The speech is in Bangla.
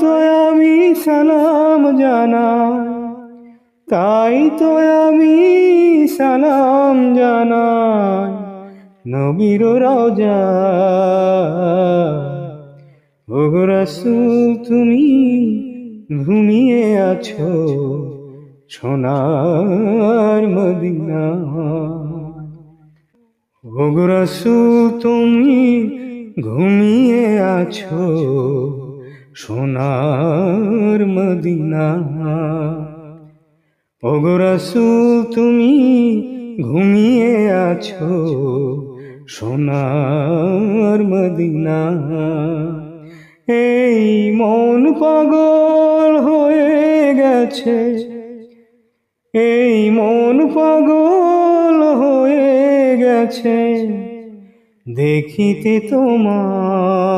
তো আমি সালাম জানাই, তাই তো আমি সালাম জানাই নবীর রওজায়। ওগো রাসূল তুমি ঘুমিয়ে আছো সোনার মদিনায়। ওগো রাসূল তুমি ঘুমিয়ে আছো সোনার মদিনায়। ওগো রাসূল তুমি ঘুমিয়ে আছো সোনার মদিনায়। এই মন পাগল হয়ে গেছে, এই মন পাগল হয়ে গেছে দেখিতে তোমার।